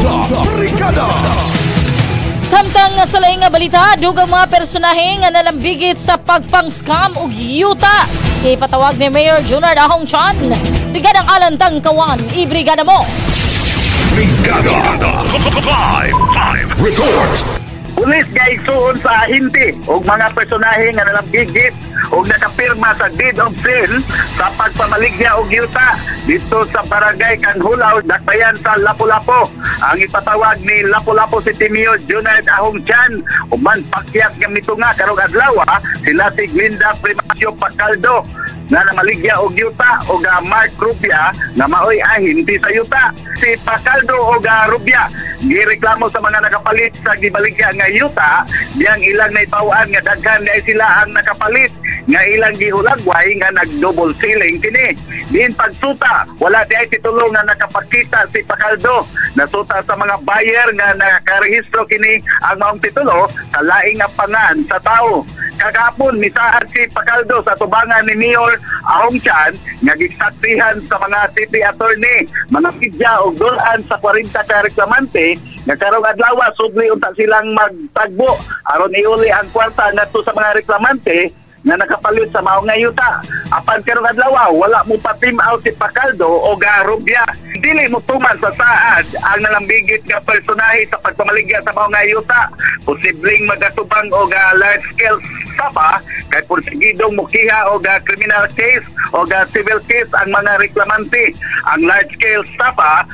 Brigada. Samtang sa laing nga balita, dugang mga personahe nga nalambigit sa pagpang-scam ug yuta. Ipatawag ni Mayor Junard Ahong Chan. Brigadang Alan Tangkawan, ibrigada mo. Brigada. Live report. Pulis nga igsuon sa ahinti og mga personahe nga nalambigit og nakapirma sa deed of sale sa pagpamaligya og yuta dito sa barangay Kanhulaw, Dakbayan sa Lapu-Lapu. Ang ipatawag ni Lapu-Lapu City Mayor Junard Ahong Chan uman pakyat nga mitunga karong adlaw sila si Glinda Primacio Pacaldo na namaligya og yuta og Mark Rubia nga maoy ahinti sa yuta. Si Pacaldo og Rubia gireklamo sa mga nakapalit sa gibaligya nga yuta diyang ilang naitawaan nga daghan na sila ang nakapalit nga ilang gihulagway nga nag-double ceiling kini. Din pagsuta, wala di ay titulo nga nakapakita si Pacaldo. Nasuta sa mga buyer nga nakarehistro kini ang maong titulo sa laing nga pangan sa tao. Kagapon, misaad si Pacaldo sa tubangan ni Mayor Ahong Chan nga gisaksihan sa mga city attorney, mga media o dulaan sa 40 ka reklamante nga karong adlaw subli unta silang magtagbo aron iuli ang kwarta ngadto sa mga reklamante nga nakapalit sa maong nga yuta. Apan karong adlaw wala mo pa team out si Pacaldo o Rubia. Dili mo tuman sa saad ang nalambigit nga personahe sa pagpamaligya sa maong nga yuta. Posibleng magatubang o large scale sapa kay porsigidong mukiha o criminal case o civil case ang mga reklamante. Ang large scale sapa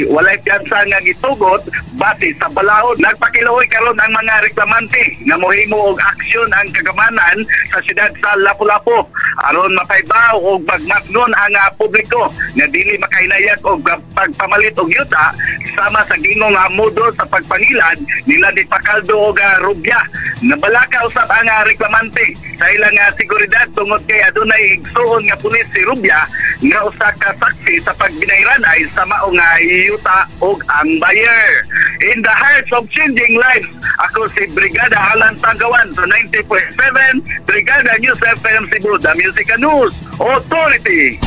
walay piyansa nga gitugot base sa balaod. Nagpakiluoy karon ang mga reklamante nga mohimo og aksyon ang kagamanan sa siyudad sa Lapu-Lapu aron mapaybaw og magmatnon ang publiko nga dili makahinayag og pagpamalit og yuta sama sa gingong modo sa pagpangilad nila ni Pacaldo og Rubia. Nabalaka usab ang reklamante sa ilang seguridad tungod kay adunay igsuon nga pulis si Rubia nga usa ka saksi sa pagbinayranay sa maong yuta og ang buyer. In the heart of changing lives, ako si Brigada Alan Tangkawan sa 90.7 Brigada News FM Cebu, the Music and News Authority.